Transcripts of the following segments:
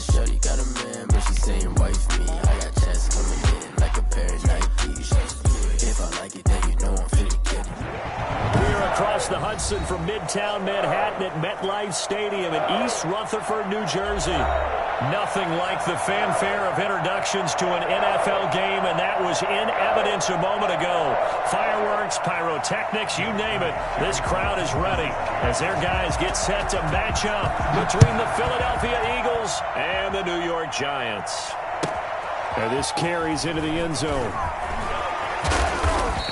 Shorty got a man, but she saying wife me. I got checks coming in like a pair of Nikes. If I like it, then you know I'm finna get it. We're across the Hudson from Midtown Manhattan at MetLife Stadium in East Rutherford, New Jersey. Nothing like the fanfare of introductions to an NFL game, and that was in evidence a moment ago. Fireworks, pyrotechnics, you name it. This crowd is ready as their guys get set to match up between the Philadelphia Eagles and the New York Giants. And this carries into the end zone.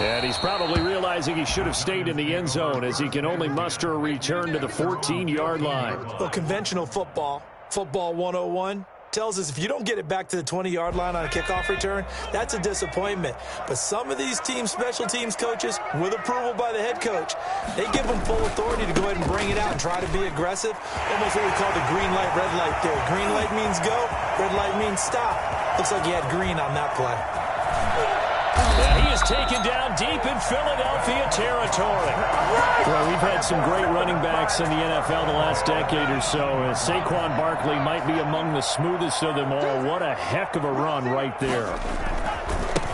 And he's probably realizing he should have stayed in the end zone as he can only muster a return to the 14-yard line. Well, conventional football 101, tells us if you don't get it back to the 20-yard line on a kickoff return, that's a disappointment. But some of these special teams coaches, with approval by the head coach, they give them full authority to go ahead and bring it out and try to be aggressive. Almost what we call the green light, red light theory. Green light means go, red light means stop. Looks like he had green on that play. And he is taken down deep in Philadelphia territory. Well, we've had some great running backs in the NFL the last decade or so. Saquon Barkley might be among the smoothest of them all. What a heck of a run right there.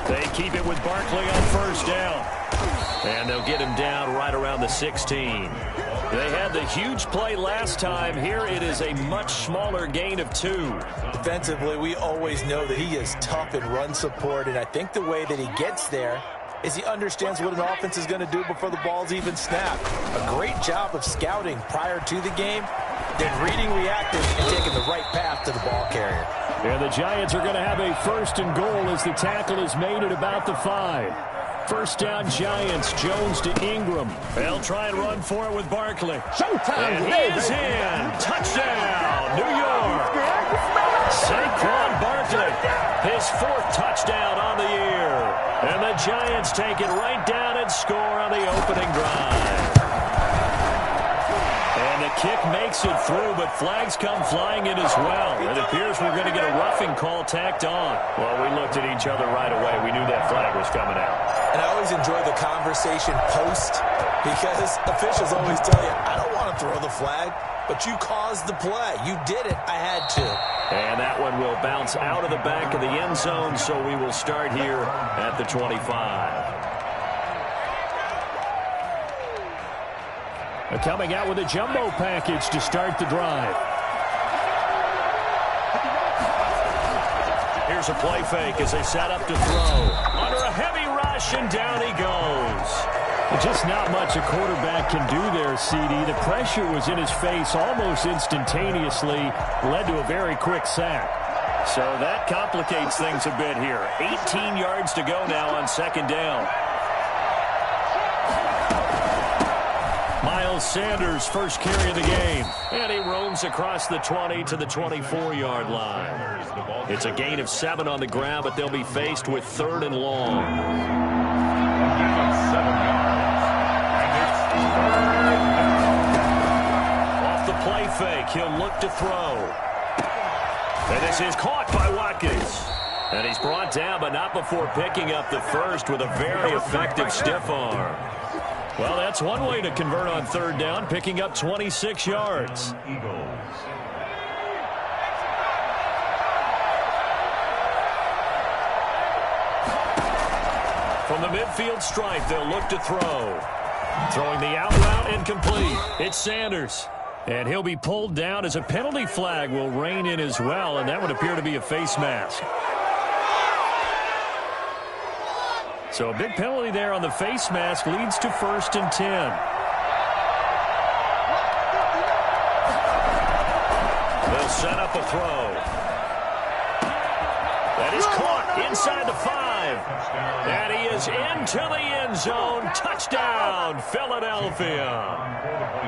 They keep it with Barkley on first down. And they'll get him down right around the 16. They had the huge play last time. Here it is a much smaller gain of 2. Defensively, we always know that he is tough in run support, and I think the way that he gets there is he understands what an offense is going to do before the ball's even snapped. A great job of scouting prior to the game, then reading, reacting, and taking the right path to the ball carrier. And the Giants are going to have a first and goal as the tackle is made at about the 5. First down, Giants. Jones to Ingram. They'll try and run for it with Barkley. Showtime. And he is in. Touchdown, New York. Saquon Barkley, his 4th touchdown on the year. And the Giants take it right down and score on the opening drive. And the kick makes it through, but flags come flying in as well. It appears we're going to get a roughing call tacked on. Well, we looked at each other right away. We knew that flag was coming out. And I always enjoy the conversation post because officials always tell you, I don't want to throw the flag, but you caused the play. You did it. I had to. And that one will bounce out of the back of the end zone, so we will start here at the 25. Coming out with a jumbo package to start the drive. Here's a play fake as they set up to throw. Under a heavy rush, and down he goes. Just not much a quarterback can do there, CD. The pressure was in his face almost instantaneously, led to a very quick sack. So that complicates things a bit here. 18 yards to go now on second down. Miles Sanders, first carry of the game. And he roams across the 20 to the 24-yard line. It's a gain of 7 on the ground, but they'll be faced with 3rd and long. Off the play fake, he'll look to throw. And this is caught by Watkins. And he's brought down, but not before picking up the first with a very effective stiff arm. Well, that's one way to convert on 3rd down, picking up 26 yards. From the midfield stripe, they'll look to throw. Throwing the out route incomplete. It's Sanders. And he'll be pulled down as a penalty flag will rein in as well, and that would appear to be a face mask. So a big penalty there on the face mask leads to 1st and 10. They'll set up a throw. That is caught inside the 5. And he is into the end zone. Touchdown, Philadelphia.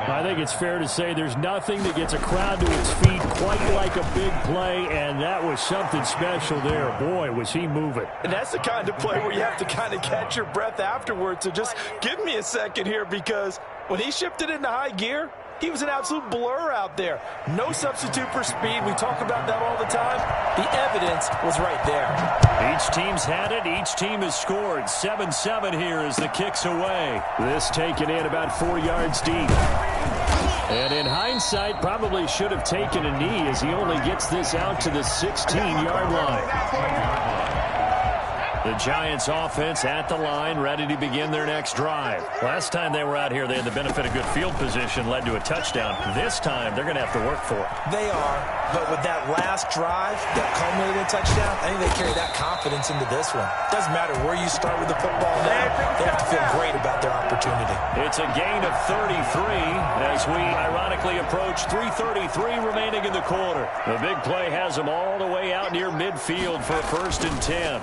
I think it's fair to say there's nothing that gets a crowd to its feet quite like a big play, and that was something special there. Boy, was he moving. And that's the kind of play where you have to kind of catch your breath afterwards. So just give me a second here, because when he shifted into high gear, he was an absolute blur out there. No substitute for speed. We talk about that all the time. The evidence was right there. Each team's had it. Each team has scored. 7-7 here as the kick's away. This taken in about 4 yards deep. And in hindsight, probably should have taken a knee as he only gets this out to the 16-yard line. The Giants offense at the line, ready to begin their next drive. Last time they were out here, they had the benefit of good field position, led to a touchdown. This time, they're going to have to work for it. They are, but with that last drive that culminated in a touchdown, I think they carry that confidence into this one. Doesn't matter where you start with the football now, they have to feel great about their opportunity. It's a gain of 33 as we ironically approach 3:33 remaining in the quarter. The big play has them all the way out near midfield for a 1st and 10.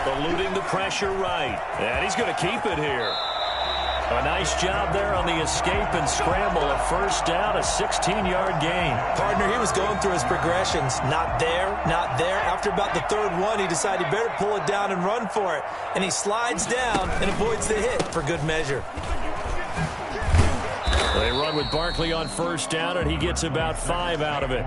Eluding the pressure right. And he's going to keep it here. A nice job there on the escape and scramble. A 1st down, a 16-yard gain. Partner, he was going through his progressions. Not there, not there. After about the 3rd one, he decided he better pull it down and run for it. And he slides down and avoids the hit for good measure. They run with Barkley on 1st down, and he gets about 5 out of it.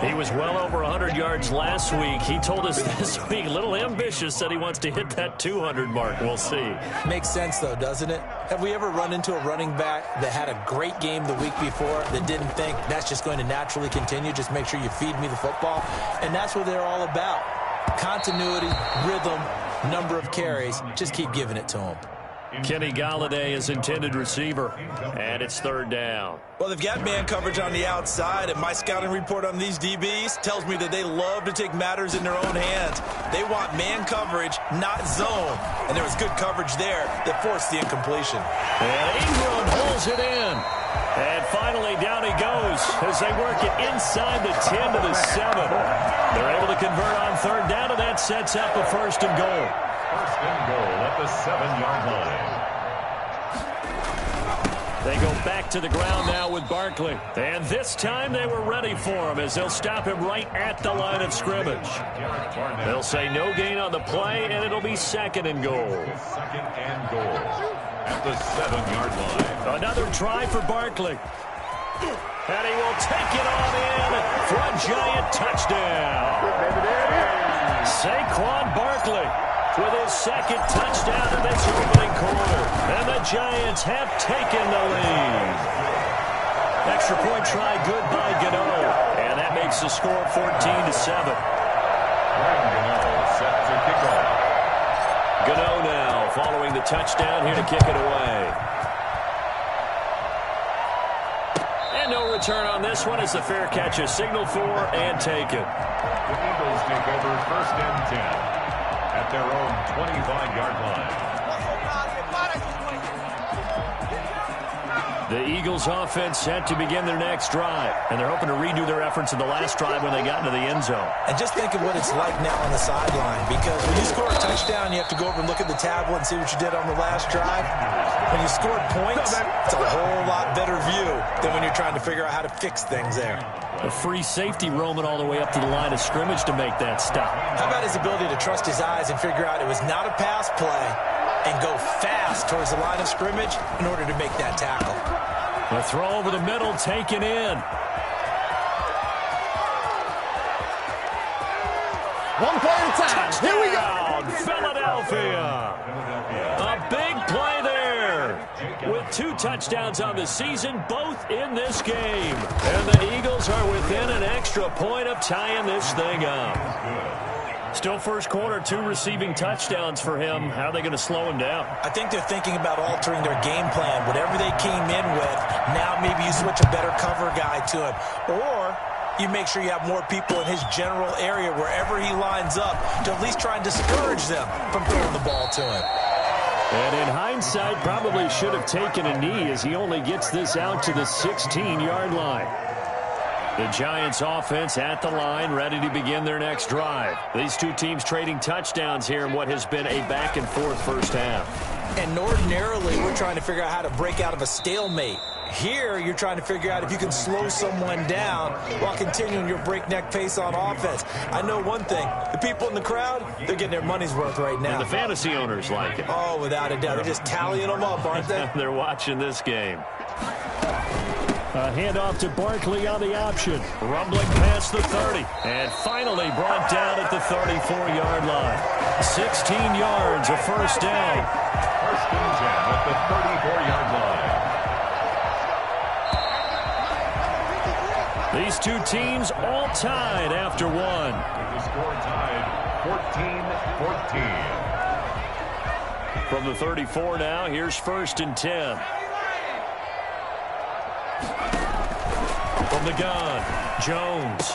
He was well over 100 yards last week. He told us this week, a little ambitious, said he wants to hit that 200 mark. We'll see. Makes sense, though, doesn't it? Have we ever run into a running back that had a great game the week before that didn't think that's just going to naturally continue? Just make sure you feed me the football. And that's what they're all about. Continuity, rhythm, number of carries. Just keep giving it to them. Kenny Golladay is intended receiver, and it's 3rd down. Well, they've got man coverage on the outside, and my scouting report on these DBs tells me that they love to take matters in their own hands. They want man coverage, not zone. And there was good coverage there that forced the incompletion. And Ingram pulls it in. And finally, down he goes as they work it inside the 10 to the 7. They're able to convert on 3rd down, and that sets up a 1st and goal. 1st and goal at the 7-yard line. They go back to the ground now with Barkley. And this time they were ready for him as they'll stop him right at the line of scrimmage. They'll say no gain on the play, and it'll be 2nd and goal. 2nd and goal at the 7-yard line. Another try for Barkley. And he will take it on in for a Giant touchdown. Saquon Barkley with his 2nd touchdown in this opening quarter. And the Giants have taken the lead. Extra point try good by Gano. And that makes the score 14-7. Gano set to kick off. Gano now following the touchdown here to kick it away. And no return on this one as the fair catch is signaled for and taken. The Eagles take over 1st and 10. At their own 25-yard line. The Eagles offense set to begin their next drive. And they're hoping to redo their efforts in the last drive when they got into the end zone. And just think of what it's like now on the sideline. Because when you score a touchdown, you have to go over and look at the tablet and see what you did on the last drive. When you scored points, it's a whole lot better view than when you're trying to figure out how to fix things there. A free safety roaming all the way up to the line of scrimmage to make that stop. How about his ability to trust his eyes and figure out it was not a pass play and go fast towards the line of scrimmage in order to make that tackle. The throw over the middle taken in. One play at a time. Touchdown, Here we go. Philadelphia. A big play there. With 2 touchdowns on the season, both in this game. And the Eagles are within an extra point of tying this thing up. Still 1st quarter, 2 receiving touchdowns for him. How are they going to slow him down? I think they're thinking about altering their game plan. Whatever they came in with, now maybe you switch a better cover guy to him. Or you make sure you have more people in his general area wherever he lines up to at least try and discourage them from throwing the ball to him. And in hindsight, probably should have taken a knee as he only gets this out to the 16-yard line. The Giants offense at the line, ready to begin their next drive. These 2 teams trading touchdowns here in what has been a back-and-forth 1st half. And ordinarily, we're trying to figure out how to break out of a stalemate. Here, you're trying to figure out if you can slow someone down while continuing your breakneck pace on offense. I know one thing. The people in the crowd, they're getting their money's worth right now. And the fantasy owners like it. Oh, without a doubt. They're just tallying them up, aren't they? They're watching this game. A handoff to Barkley on the option. Rumbling past the 30. And finally brought down at the 34-yard line. 16 yards, a 1st down. 1st and 10 at the 34-yard line. These two teams all tied after one. The score tied 14-14. From the 34 now, here's 1st and 10. From the gun, Jones.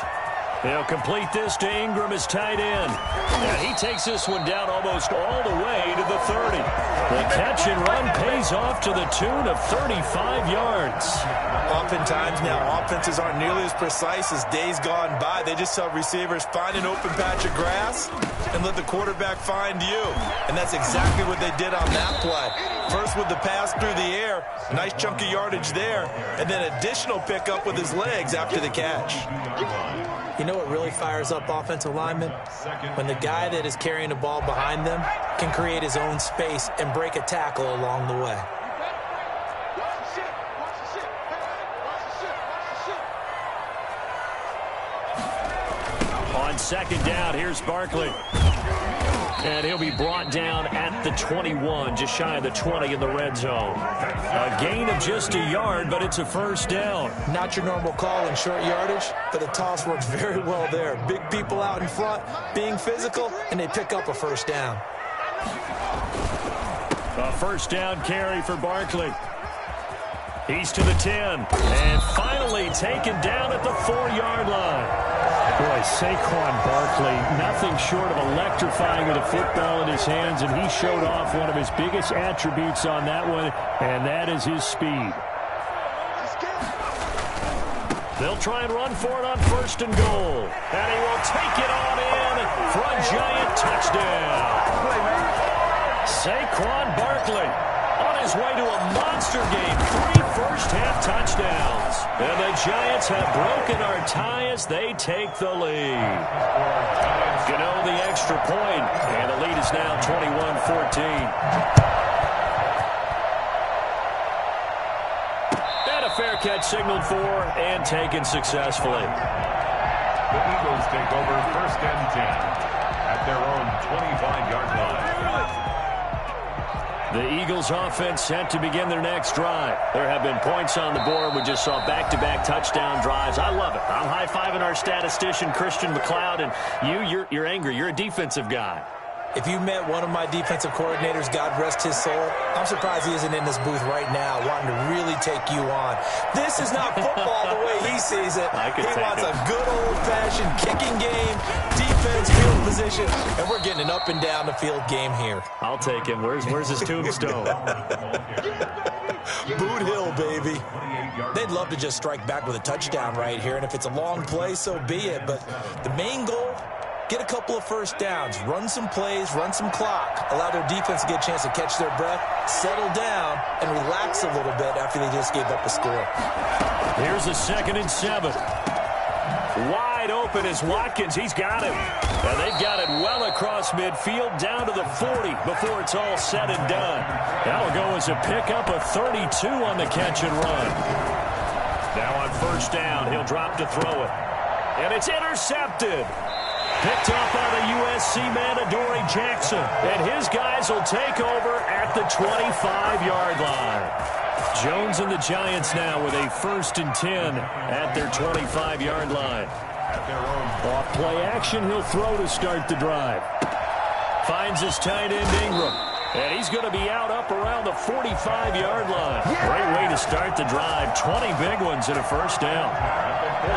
He'll complete this to Ingram, his tight end. And he takes this one down almost all the way to the 30. The catch and run pays off to the tune of 35 yards. Oftentimes now, offenses aren't nearly as precise as days gone by. They just tell receivers, find an open patch of grass and let the quarterback find you. And that's exactly what they did on that play. First with the pass through the air, nice chunk of yardage there, and then additional pickup with his legs after the catch. You know what really fires up offensive linemen? When the guy that is carrying the ball behind them can create his own space and break a tackle along the way. On 2nd down, here's Barkley. And he'll be brought down at the 21, just shy of the 20 in the red zone. A gain of just a yard, but it's a 1st down. Not your normal call in short yardage, but the toss works very well there. Big people out in front, being physical, and they pick up a 1st down. A 1st down carry for Barkley. He's to the 10, and finally taken down at the 4-yard line. Boy, Saquon Barkley, nothing short of electrifying with a football in his hands, and he showed off one of his biggest attributes on that one, and that is his speed. They'll try and run for it on 1st and goal, and he will take it on in for a Giant touchdown. Saquon Barkley on his way to a monster game, 3 first-half touchdowns. And the Giants have broken our tie as they take the lead. Gano the extra point, and the lead is now 21-14. And a fair catch signaled for and taken successfully. The Eagles take over 1st and 10 at their own 25-yard line. The Eagles offense set to begin their next drive. There have been points on the board. We just saw back-to-back touchdown drives. I love it. I'm high-fiving our statistician, Christian McLeod, and you're angry. You're a defensive guy. If you met one of my defensive coordinators, God rest his soul, I'm surprised he isn't in this booth right now wanting to really take you on. This is not football the way he sees it. He wants a good old-fashioned kicking game, defense, field position, and we're getting an up-and-down-the-field game here. I'll take him. Where's his tombstone? Boot Hill, baby. They'd love to just strike back with a touchdown right here, and if it's a long play, so be it. But the main goal, get a couple of 1st downs, run some plays, run some clock, allow their defense to get a chance to catch their breath, settle down, and relax a little bit after they just gave up a score. Here's a 2nd and 7. Wide open is Watkins. He's got him. And they've got it well across midfield down to the 40 before it's all said and done. That'll go as a pickup of 32 on the catch and run. Now on 1st down, he'll drop to throw it. And it's intercepted. Picked up by the USC man, Adoree Jackson. And his guys will take over at the 25-yard line. Jones and the Giants now with a 1st and 10 at their 25-yard line. Off play action, he'll throw to start the drive. Finds his tight end Ingram. And he's going to be out up around the 45-yard line. Great way to start the drive. 20 big ones and a 1st down.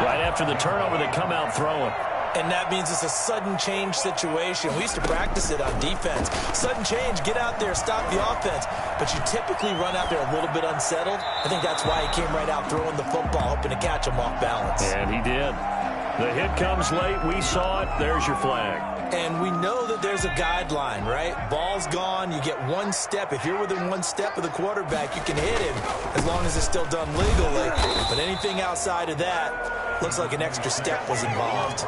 Right after the turnover, they come out throwing. And that means it's a sudden change situation. We used to practice it on defense. Sudden change, get out there, stop the offense. But you typically run out there a little bit unsettled. I think that's why he came right out throwing the football, hoping to catch him off balance. And he did. The hit comes late. We saw it. There's your flag. And we know that there's a guideline, right? Ball's gone. You get 1 step. If you're within 1 step of the quarterback, you can hit him as long as it's still done legally. But anything outside of that, looks like an extra step was involved.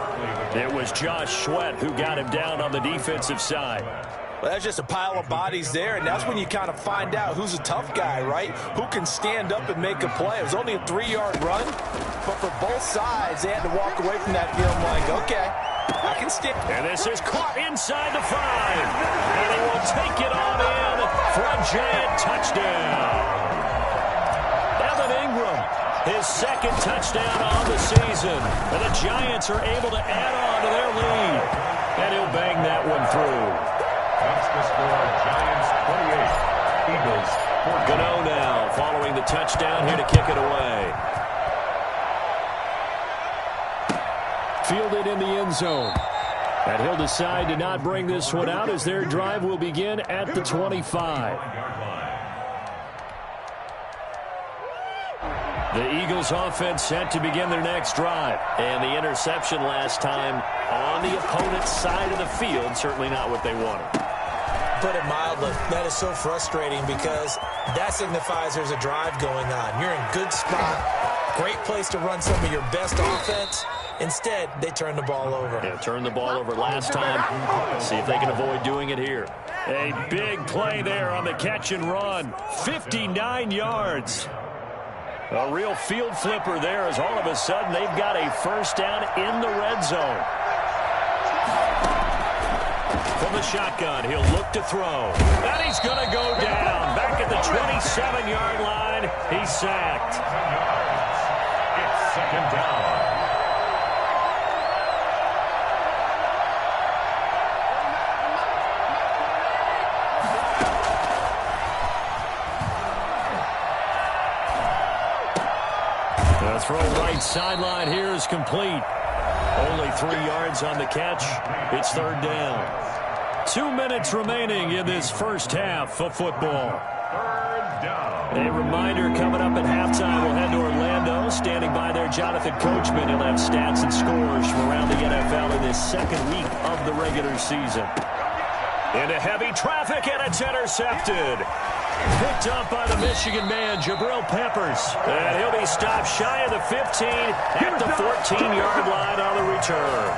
It was Josh Sweat who got him down on the defensive side. Well, that's just a pile of bodies there, and that's when you kind of find out who's a tough guy, right? Who can stand up and make a play. It was only a 3-yard run, but for both sides, they had to walk away from that feeling like, okay, I can stick. And this is caught inside the 5. And he will take it on in for a Giant touchdown. Evan Ingram. his second touchdown on the season. And the Giants are able to add on to their lead. And he'll bang that one through. That's the score. Giants 28, Eagles 14. Gano now following the touchdown here to kick it away. Fielded in the end zone. And he'll decide to not bring this one out as their drive will begin at the 25. The Eagles offense set to begin their next drive. And the interception last time on the opponent's side of the field, certainly not what they wanted. Put it mildly, that is so frustrating because that signifies there's a drive going on. You're in good spot, great place to run some of your best offense. Instead, they turn the ball over. Yeah, turned the ball over last time. See if they can avoid doing it here. A big play there on the catch and run. 59 yards. A real field flipper there as all of a sudden they've got a first down in the red zone. From the shotgun, he'll look to throw. And he's going to go down. Back at the 27-yard line, he's sacked. It's second down. The throw right sideline here is complete. Only 3 yards on the catch. It's third down. 2 minutes remaining in this first half of football. Third down. A reminder coming up at halftime. We'll head to Orlando. Standing by there, Jonathan Coachman. He'll have stats and scores from around the NFL in this second week of the regular season. Into heavy traffic, and it's intercepted. Picked up by the Michigan man, Jabril Peppers. And he'll be stopped shy of the 15 at the 14-yard line on the return.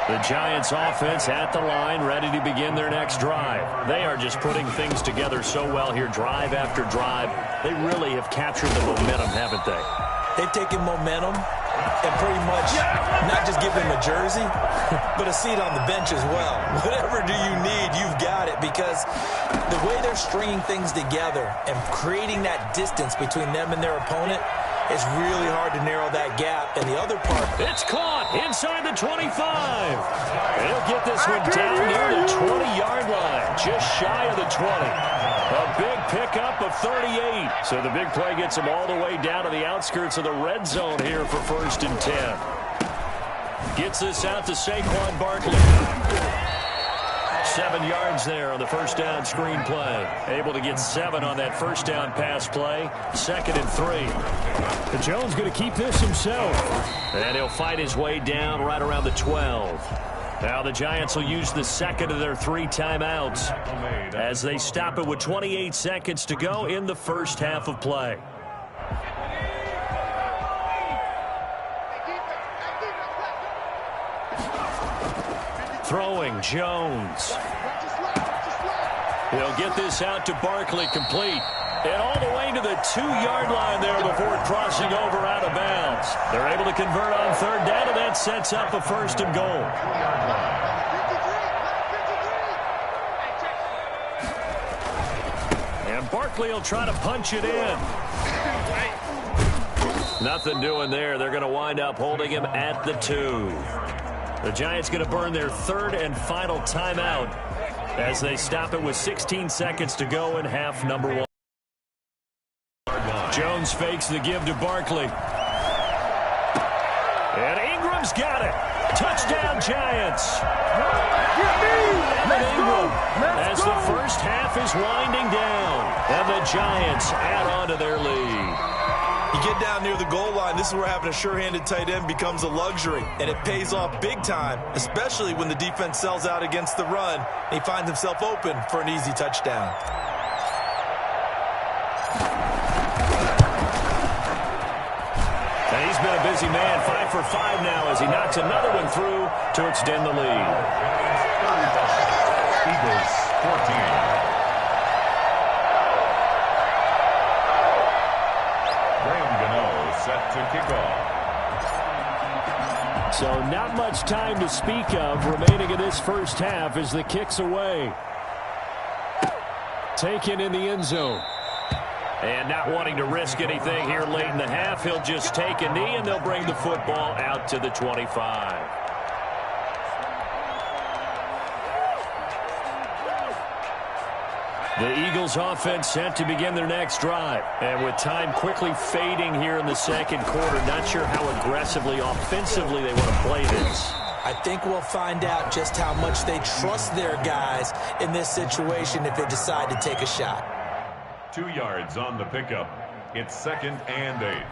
The Giants offense at the line, ready to begin their next drive. They are just putting things together so well here, drive after drive. They really have captured the momentum, haven't they? They've taken momentum and pretty much not just give them a jersey, but a seat on the bench as well. Whatever do you need, you've got it, because the way they're stringing things together and creating that distance between them and their opponent, it's really hard to narrow that gap. And the other part, it's caught inside the 25. They'll get this one down near the 20-yard line, just shy of the 20. A big pickup of 38. So the big play gets them all the way down to the outskirts of the red zone here for 1st and 10. Gets this out to Saquon Barkley. 7 yards there on the first down screen play. Able to get 7 on that first down pass play. 2nd and 3. And Jones going to keep this himself. And he'll fight his way down right around the 12. Now the Giants will use the second of their 3 timeouts as they stop it with 28 seconds to go in the first half of play. Throwing, Jones. He'll get this out to Barkley, complete. And all the way to the 2-yard line there before crossing over out of bounds. They're able to convert on third down, and that sets up a 1st and goal. And Barkley will try to punch it in. Nothing doing there. They're going to wind up holding him at the 2. The Giants going to burn their 3rd and final timeout as they stop it with 16 seconds to go in half number 1. Jones fakes the give to Barkley. And Ingram's got it. Touchdown, Giants. And Ingram, as the first half is winding down, and the Giants add on to their lead. you get down near the goal line, this is where having a sure-handed tight end becomes a luxury, and it pays off big time, especially when the defense sells out against the run, and he finds himself open for an easy touchdown. And he's been a busy man, 5 for 5 now as he knocks another one through to extend the lead. Eagles 14. Set to kick off. So not much time to speak of remaining in this first half as the kick's away. Taken in the end zone. And not wanting to risk anything here late in the half, he'll just take a knee, and they'll bring the football out to the 25. The Eagles offense set to begin their next drive. And with time quickly fading here in the second quarter, not sure how aggressively, offensively they want to play this. I think we'll find out just how much they trust their guys in this situation if they decide to take a shot. 2 yards on the pickup. It's 2nd and 8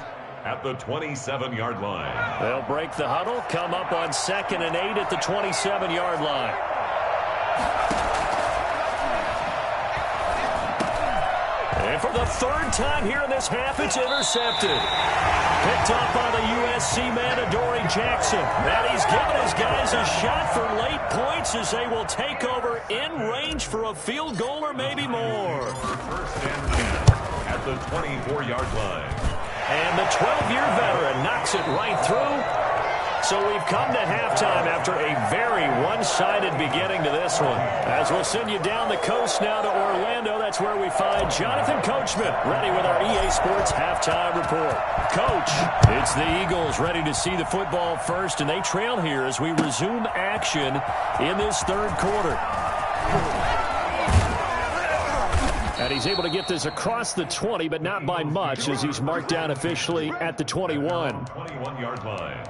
at the 27-yard line. They'll break the huddle, come up on 2nd and 8 at the 27-yard line. And for the third time here in this half, it's intercepted. Picked up by the USC man, Adoree Jackson. And he's given his guys a shot for late points as they will take over in range for a field goal or maybe more. 1st and 10 at the 24-yard line. And the 12-year veteran knocks it right through. So we've come to halftime after a very one-sided beginning to this one. As we'll send you down the coast now to Orlando, that's where we find Jonathan Coachman, ready with our EA Sports Halftime Report. Coach, it's the Eagles ready to see the football first, and they trail here as we resume action in this third quarter. And he's able to get this across the 20, but not by much, as he's marked down officially at the 21. 21-yard line.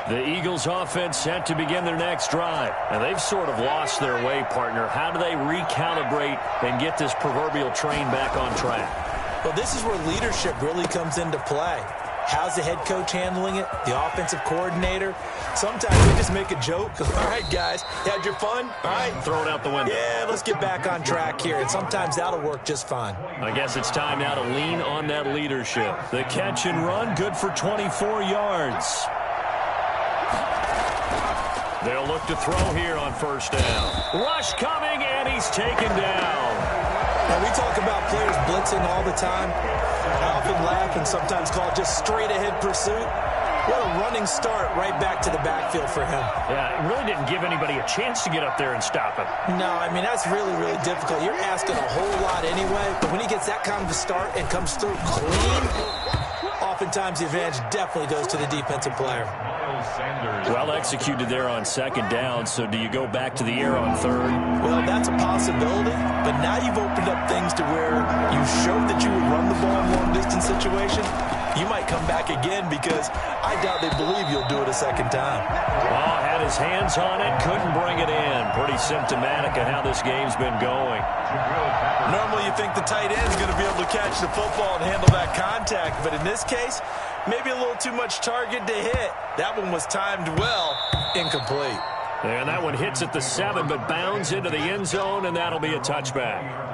The Eagles offense set to begin their next drive. And they've sort of lost their way, partner. How do they recalibrate and get this proverbial train back on track? Well, this is where leadership really comes into play. How's the head coach handling it? The offensive coordinator? Sometimes they just make a joke. All right, guys, you had your fun? All right. Throw it out the window. Yeah, let's get back on track here. And sometimes that'll work just fine. I guess it's time now to lean on that leadership. The catch and run, good for 24 yards. They'll look to throw here on first down. Rush coming, and he's taken down. Now, we talk about players blitzing all the time. I often laugh and sometimes call it just straight-ahead pursuit. What a running start right back to the backfield for him. Yeah, it really didn't give anybody a chance to get up there and stop him. No, I mean, that's really, really difficult. You're asking a whole lot anyway, but when he gets that kind of a start and comes through clean, oftentimes the advantage definitely goes to the defensive player. Well executed there on second down, so do you go back to the air on third? Well, that's a possibility, but now you've opened up things to where you showed that you would run the ball in long-distance situation. You might come back again because I doubt they believe you'll do it a second time. Oh, had his hands on it, couldn't bring it in. Pretty symptomatic of how this game's been going. Normally you think the tight end's going to be able to catch the football and handle that contact, but in this case, maybe a little too much target to hit. That one was timed well, incomplete. And that one hits at the 7, but bounds into the end zone, and that'll be a touchback.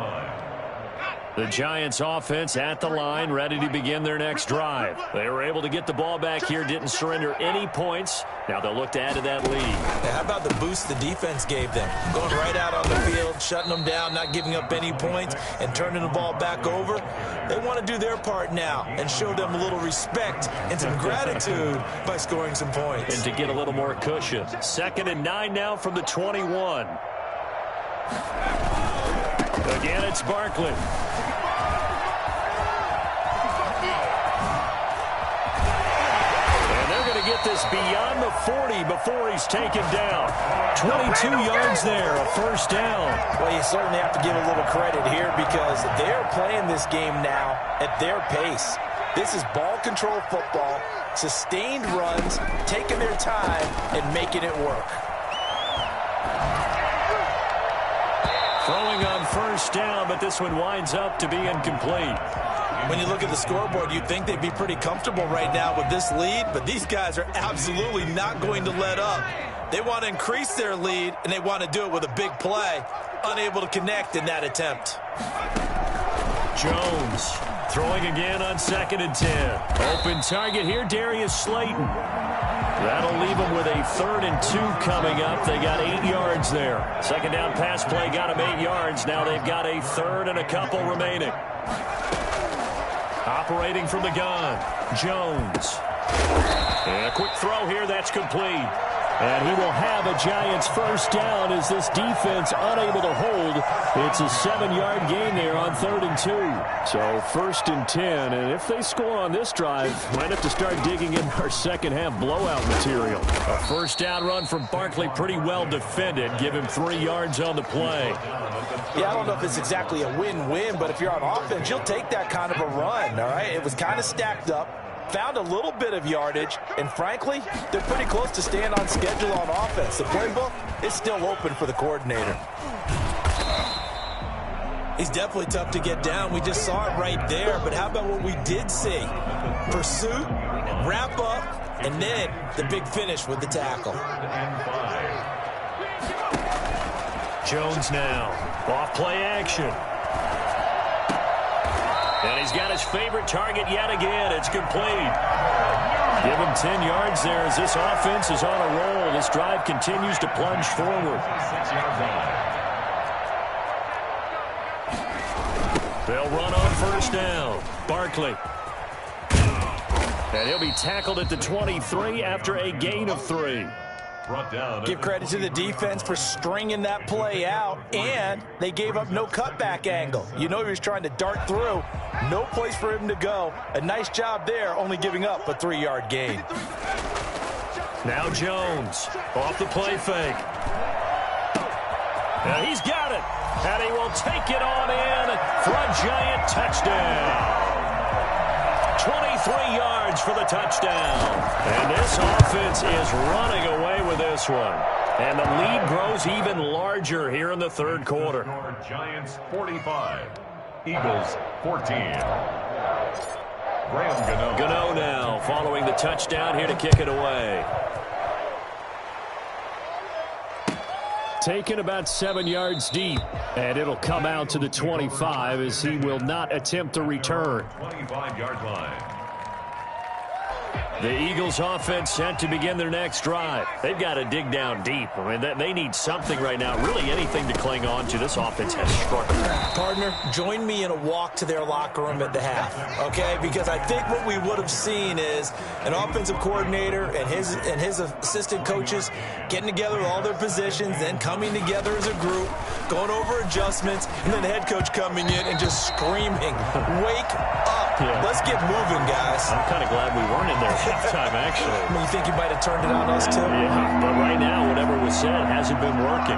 The Giants offense at the line, ready to begin their next drive. They were able to get the ball back here, didn't surrender any points. Now they'll look to add to that lead. Hey, how about the boost the defense gave them? Going right out on the field, shutting them down, not giving up any points, and turning the ball back over. They want to do their part now and show them a little respect and some gratitude by scoring some points. And to get a little more cushion. 2nd and 9 now from the 21. Again, it's Barkley. Get this beyond the 40 before he's taken down. 22 yards there, a first down. Well, you certainly have to give a little credit here because they're playing this game now at their pace. This is ball control football, sustained runs, taking their time and making it work. Throwing on first down, but this one winds up to be incomplete. When you look at the scoreboard, you'd think they'd be pretty comfortable right now with this lead, but these guys are absolutely not going to let up. They want to increase their lead, and they want to do it with a big play. Unable to connect in that attempt. Jones throwing again on 2nd and 10. Open target here, Darius Slayton. That'll leave them with a 3rd and 2 coming up. They got 8 yards there. Second down pass play got them 8 yards. Now they've got a 3rd and a couple remaining. Operating from the gun, Jones. And a quick throw here, that's complete. And he will have a Giants first down as this defense unable to hold. It's a 7-yard gain there on 3rd and 2. So 1st and 10. And if they score on this drive, might have to start digging in our second half blowout material. A first down run from Barkley, pretty well defended. Give him 3 yards on the play. Yeah, I don't know if it's exactly a win-win, but if you're on offense, you'll take that kind of a run, all right? It was kind of stacked up. Found a little bit of yardage, and frankly, they're pretty close to staying on schedule on offense. The playbook is still open for the coordinator. He's definitely tough to get down. We just saw it right there, but how about what we did see? Pursuit, wrap up, and then the big finish with the tackle. Jones now, off play action. And he's got his favorite target yet again. It's complete. Give him 10 yards there as this offense is on a roll. This drive continues to plunge forward. They'll run on first down. Barkley. And he'll be tackled at the 23 after a gain of 3. Give credit to the defense for stringing that play out, and they gave up no cutback angle. You know he was trying to dart through. No place for him to go. A nice job there, only giving up a 3-yard gain. Now Jones off the play fake. And he's got it. And he will take it on in for a Giant touchdown. 23 yards for the touchdown. And this offense is running away with this one. And the lead grows even larger here in the 3rd quarter. Giants 45, Eagles 14. Graham Gano now following the touchdown here to kick it away. Taken about 7 yards deep, and it'll come out to the 25 as he will not attempt to return. 25-yard line. The Eagles offense set to begin their next drive. They've got to dig down deep. I mean, they need something right now, really anything to cling on to. This offense has struggled. Partner, join me in a walk to their locker room at the half, okay? Because I think what we would have seen is an offensive coordinator and his assistant coaches getting together with all their positions, then coming together as a group, going over adjustments, and then the head coach coming in and just screaming, wake up. Yeah. Let's get moving, guys. I'm kind of glad we weren't in there at halftime, actually. I mean, you think you might have turned it on us, too? Yeah, but right now, whatever was said hasn't been working.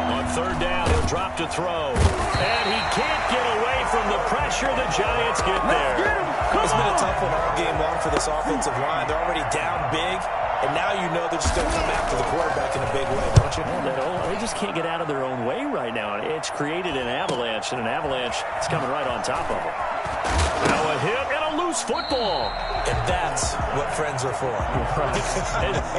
On 3rd down, he'll drop to throw. And he can't get away from the pressure. The Giants get there. It's been a tough one all game long for this offensive line. They're already down big. And now you know they're just going to come after the quarterback in a big way, don't you? They just can't get out of their own way right now. It's created an avalanche, and an avalanche is coming right on top of them. Now a hit and a loose football. And that's what friends are for. Right.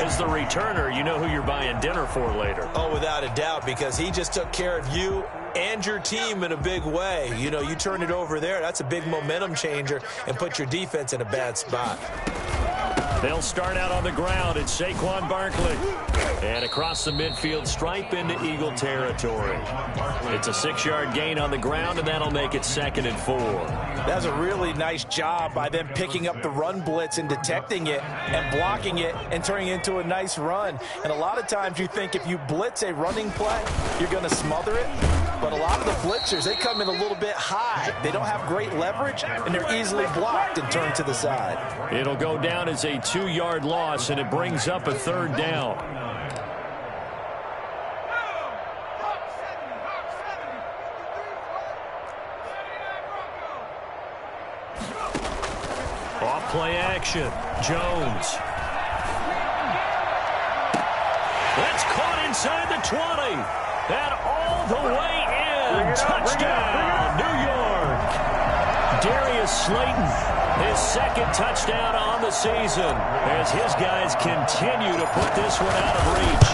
As the returner, you know who you're buying dinner for later. Oh, without a doubt, because he just took care of you and your team in a big way. You know, you turn it over there, that's a big momentum changer and put your defense in a bad spot. They'll start out on the ground. It's Saquon Barkley. And across the midfield stripe into Eagle territory. It's a 6-yard gain on the ground, and that'll make it 2nd and 4. That's a really nice job by them picking up the run blitz and detecting it and blocking it and turning it into a nice run. And a lot of times you think if you blitz a running play, you're going to smother it. But a lot of the blitzers, they come in a little bit high. They don't have great leverage, and they're easily blocked and turned to the side. It'll go down as a 2-yard loss, and it brings up a 3rd down. Off play action. Jones. That's caught inside the 20. And all the way in. Touchdown, New York. Darius Slayton, his 2nd touchdown on the season as his guys continue to put this one out of reach.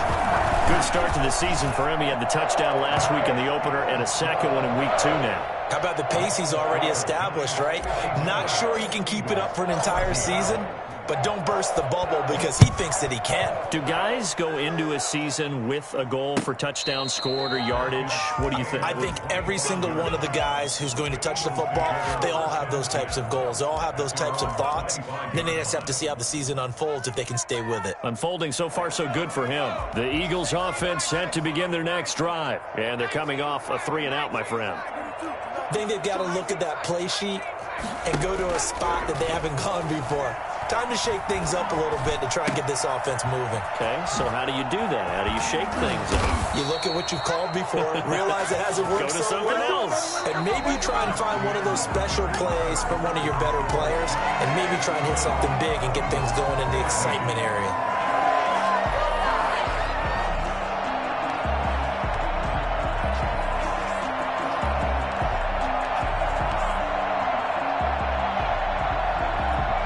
Good start to the season for him. He had the touchdown last week in the opener and a 2nd one in week 2 now. How about the pace he's already established, right? Not sure he can keep it up for an entire season, but don't burst the bubble because he thinks that he can. Do guys go into a season with a goal for touchdowns scored or yardage? What do you think? I think every single one of the guys who's going to touch the football, they all have those types of goals. They all have those types of thoughts. And then they just have to see how the season unfolds if they can stay with it. Unfolding so far so good for him. The Eagles offense set to begin their next drive. And they're coming off a 3-and-out, my friend. I think they've got to look at that play sheet and go to a spot that they haven't gone before. Time to shake things up a little bit to try and get this offense moving. Okay, so how do you do that? How do you shake things up? You look at what you've called before, realize it hasn't worked so well, and maybe try and find one of those special plays from one of your better players, and maybe try and hit something big and get things going in the excitement area.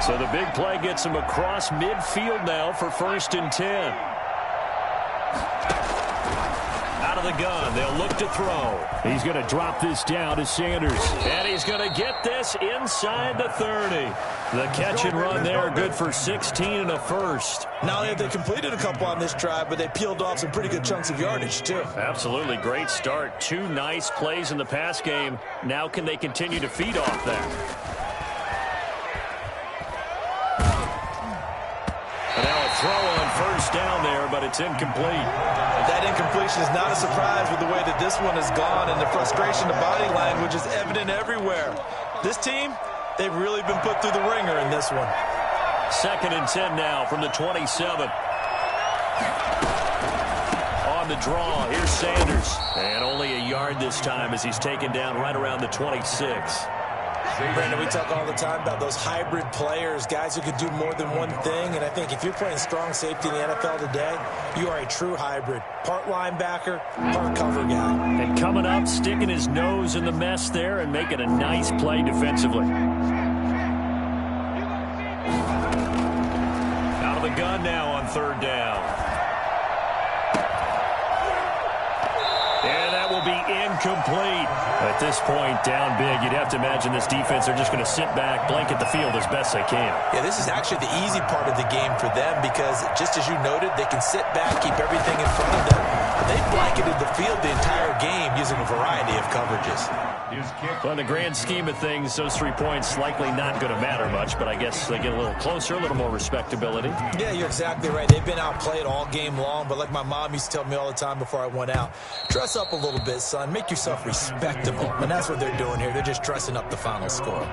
So the big play gets him across midfield now for 1st and 10. Out of the gun, they'll look to throw. He's going to drop this down to Sanders. And he's going to get this inside the 30. The catch and run there, good for 16 and a first. Not only have they completed a couple on this drive, but they peeled off some pretty good chunks of yardage, too. Absolutely, great start. 2 nice plays in the pass game. Now can they continue to feed off that? Throw on 1st down there, but it's incomplete. That incompletion is not a surprise with the way that this one has gone, and the frustration of body language is evident everywhere. This team, they've really been put through the ringer in this one. 2nd and 10 now from the 27. On the draw, here's Sanders. And only a yard this time as he's taken down right around the 26. Brandon, we talk all the time about those hybrid players, guys who could do more than one thing. And I think if you're playing strong safety in the NFL today, you are a true hybrid. Part linebacker, part cover guy. And coming up, sticking his nose in the mess there and making a nice play defensively. Out of the gun now on 3rd down. And that will be incomplete. At this point, down big, you'd have to imagine this defense, they're just going to sit back, blanket the field as best they can. Yeah, this is actually the easy part of the game for them because, just as you noted, they can sit back, keep everything in front of them. They blanketed the field the entire game using a variety of coverages. Well, in the grand scheme of things, those 3 points likely not going to matter much, but I guess they get a little closer, a little more respectability. Yeah, you're exactly right. They've been outplayed all game long, but like my mom used to tell me all the time before I went out, dress up a little bit, son. Make yourself respectable. And that's what they're doing here. They're just dressing up the final score.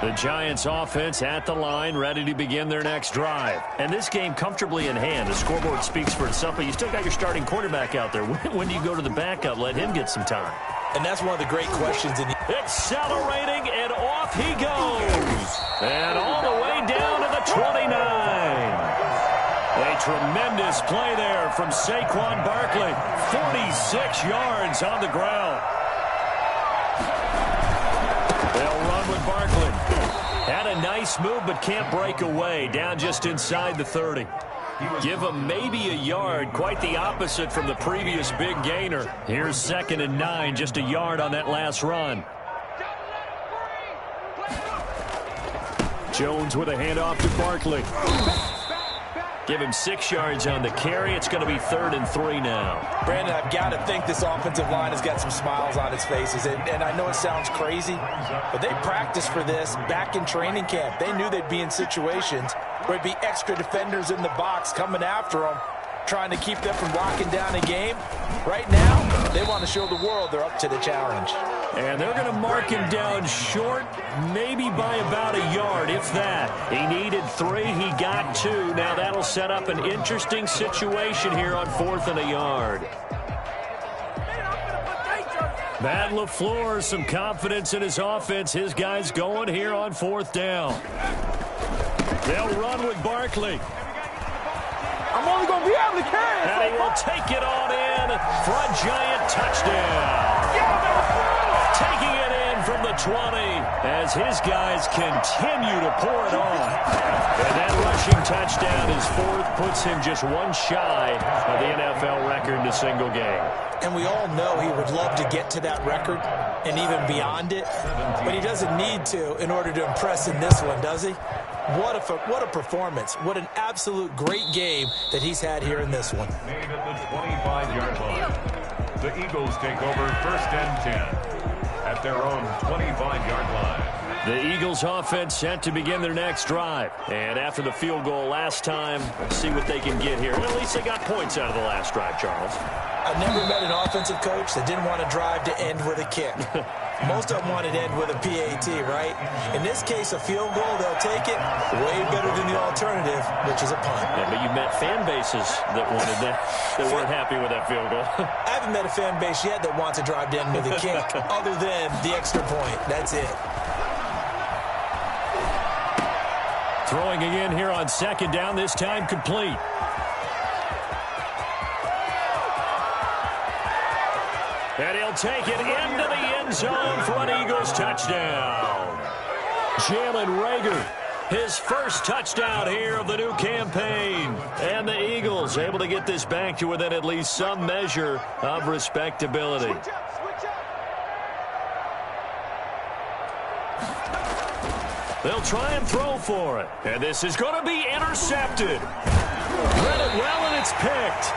The Giants offense at the line, ready to begin their next drive. And this game comfortably in hand. The scoreboard speaks for itself, but you still got your starting quarterback out there. When do you go to the backup? Let him get some time. And that's one of the great questions. Accelerating, and off he goes. And all the way down to the 29. A tremendous play there from Saquon Barkley. 46 yards on the ground. They'll run with Barkley. Had a nice move, but can't break away. Down just inside the 30. Give him maybe a yard. Quite the opposite from the previous big gainer. Here's 2nd and 9, just a yard on that last run. Jones with a handoff to Barkley. Give him 6 yards on the carry. It's going to be 3rd and 3 now. Brandon, I've got to think this offensive line has got some smiles on its faces. And I know it sounds crazy, but they practiced for this back in training camp. They knew they'd be in situations where it'd be extra defenders in the box coming after them, trying to keep them from locking down a game. Right now, they want to show the world they're up to the challenge. And they're going to mark him down short, maybe by about a yard, if that. He needed 3, he got 2. Now that'll set up an interesting situation here on 4th and a yard. Matt LaFleur, some confidence in his offense. His guys going here on 4th down. They'll run with Barkley. I'm only going to be able to carry it. And he will take it on in for a Giant touchdown. Taking it in from the 20 as his guys continue to pour it on. And that rushing touchdown, his fourth, puts him just one shy of the NFL record in a single game. And we all know he would love to get to that record and even beyond it, but he doesn't need to in order to impress in this one, does he? What a performance. What an absolute great game that he's had here in this one. Made at the 25-yard line. The Eagles take over 1st and 10 at their own 25-yard line. The Eagles offense set to begin their next drive. And after the field goal last time, let's see what they can get here. At least they got points out of the last drive, Charles. I've never met an offensive coach that didn't want to drive to end with a kick. Most of them want it to end with a PAT, right? In this case, a field goal, they'll take it way better than the alternative, which is a punt. Yeah, but you've met fan bases that wanted that weren't happy with that field goal. I haven't met a fan base yet that wants to drive to end with a kick other than the extra point. That's it. Throwing again here on 2nd down, this time complete. And he'll take it into the end zone for an Eagles touchdown. Jalen Reagor, his first touchdown here of the new campaign. And the Eagles able to get this back to within at least some measure of respectability. They'll try and throw for it. And this is going to be intercepted. Read it well, and it's picked.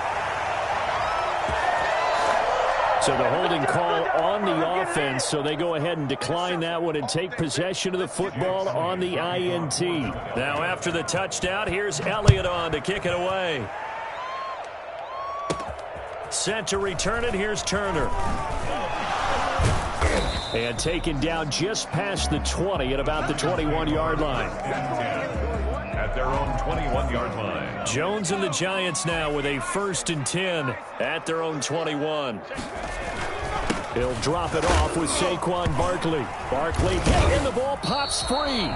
So the holding call on the offense, so they go ahead and decline that one and take possession of the football on the INT. Now after the touchdown, here's Elliott on to kick it away. Set to return it, here's Turner. And taken down just past the 20 at about the 21-yard line. At their own 21-yard line. Jones and the Giants now with a 1st and 10 at their own 21. He'll drop it off with Saquon Barkley. Barkley and the ball pops free.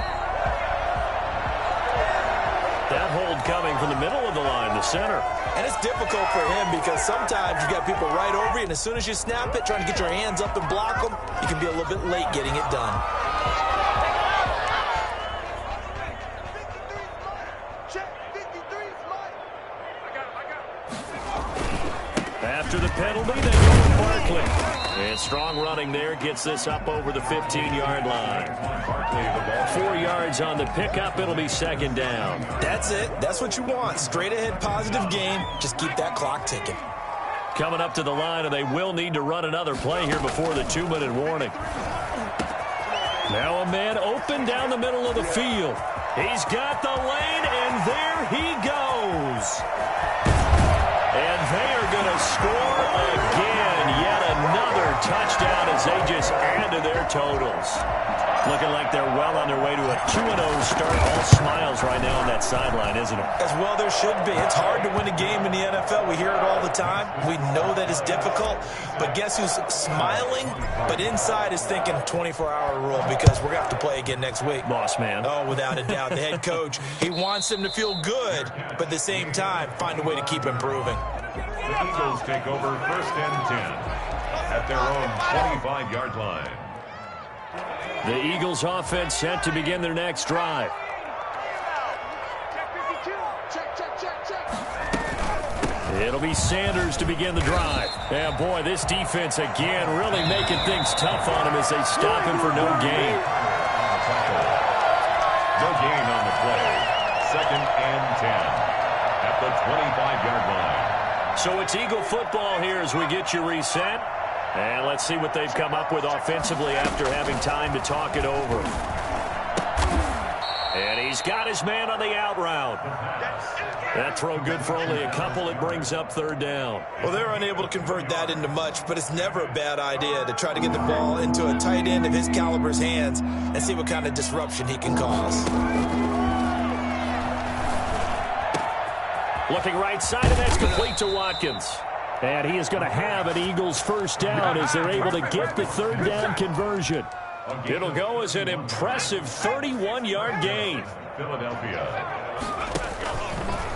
That hold coming from the middle of the line, the center. And it's difficult for him because sometimes you got people right over you, and as soon as you snap it, trying to get your hands up and block them, you can be a little bit late getting it done. After the penalty, they go with Barkley. And strong running there gets this up over the 15-yard line. 4 yards on the pickup. It'll be 2nd down. That's it. That's what you want. Straight ahead positive game. Just keep that clock ticking. Coming up to the line, and they will need to run another play here before the 2-minute warning. Now a man open down the middle of the field. He's got the lane, and there he goes. And they are going to score again. Yet another touchdown as they just add to their totals. Looking like they're well on their way to a 2-0 start. All smiles right now on that sideline, isn't it? As well there should be. It's hard to win a game in the NFL. We hear it all the time. We know that it's difficult. But guess who's smiling? But inside is thinking 24-hour rule because we're going to have to play again next week. Boss man. Oh, without a doubt. The head coach, he wants them to feel good, but at the same time, find a way to keep improving. The Eagles take over 1st and 10 at their own 25-yard line. The Eagles offense set to begin their next drive. It'll be Sanders to begin the drive. And boy, this defense again really making things tough on him as they stop him for no gain. No gain on the play. 2nd and 10 at the 25-yard line. So it's Eagle football here as we get you reset. And let's see what they've come up with offensively after having time to talk it over. And he's got his man on the out route. That throw good for only a couple. It brings up 3rd down. Well, they're unable to convert that into much, but it's never a bad idea to try to get the ball into a tight end of his caliber's hands and see what kind of disruption he can cause. Looking right side, and that's complete to Watkins. And he is going to have an Eagles 1st down as they're able to get the 3rd down conversion. It'll go as an impressive 31-yard gain. Philadelphia.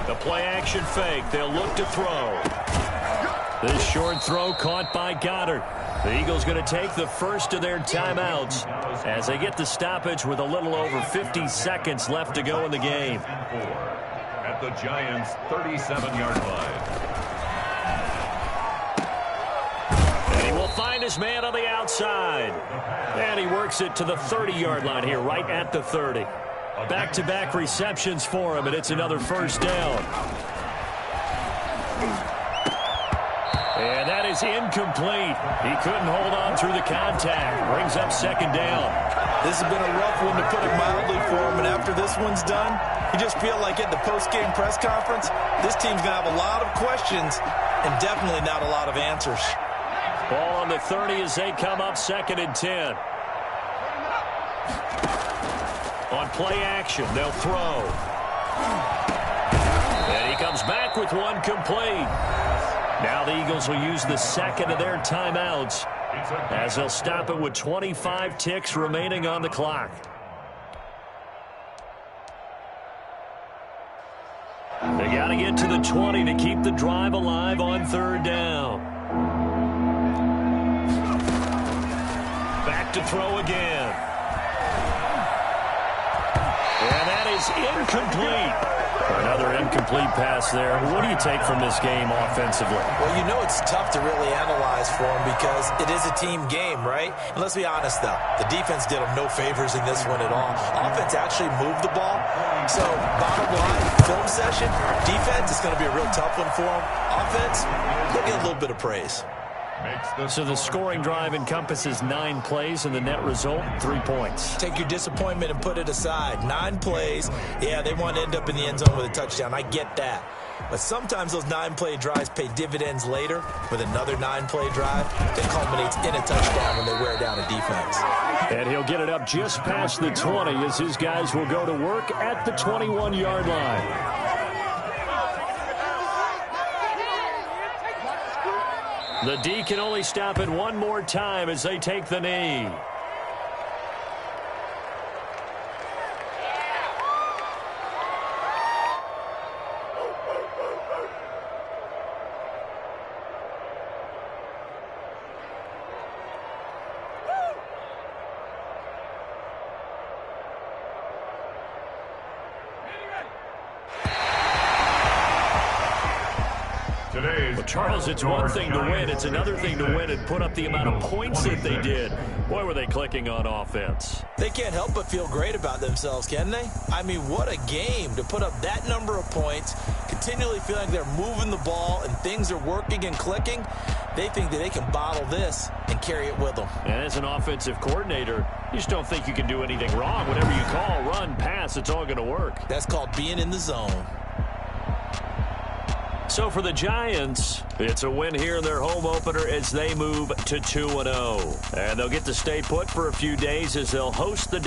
The play-action fake. They'll look to throw. This short throw caught by Goddard. The Eagles going to take the first of their timeouts as they get the stoppage with a little over 50 seconds left to go in the game. At the Giants' 37-yard line. And he will find his man on the outside. And he works it to the 30-yard line here, right at the 30. Back-to-back receptions for him, and it's another first down. And that is incomplete. He couldn't hold on through the contact. Brings up second down. This has been a rough one, to put it mildly, for him. And after this one's done, you just feel like at the post-game press conference, this team's going to have a lot of questions and definitely not a lot of answers. Ball on the 30 as they come up 2nd and 10. On play action, they'll throw. And he comes back with one complete. Now the Eagles will use the second of their timeouts as they'll stop it with 25 ticks remaining on the clock. They got to get to the 20 to keep the drive alive on 3rd down. Back to throw again. And that is incomplete. Another incomplete pass there. What do you take from this game offensively? Well, you know it's tough to really analyze for them because it is a team game, right? And let's be honest, though. The defense did them no favors in this one at all. Offense actually moved the ball. So, bottom line, film session, defense is going to be a real tough one for them. Offense, they'll get a little bit of praise. So the scoring drive encompasses 9 plays, and the net result, 3 points. Take your disappointment and put it aside. 9 plays. Yeah, they want to end up in the end zone with a touchdown. I get that. But sometimes those 9-play drives pay dividends later with another 9-play drive that culminates in a touchdown when they wear down a defense. And he'll get it up just past the 20 as his guys will go to work at the 21-yard line. The D can only stop it one more time as they take the knee. Charles, it's one thing to win. It's another thing to win and put up the amount of points that they did. Boy, were they clicking on offense. They can't help but feel great about themselves, can they? I mean, what a game to put up that number of points, continually feeling like they're moving the ball and things are working and clicking. They think that they can bottle this and carry it with them. And as an offensive coordinator, you just don't think you can do anything wrong. Whatever you call, run, pass, it's all going to work. That's called being in the zone. So for the Giants, it's a win here in their home opener as they move to 2-0. And they'll get to stay put for a few days as they'll host the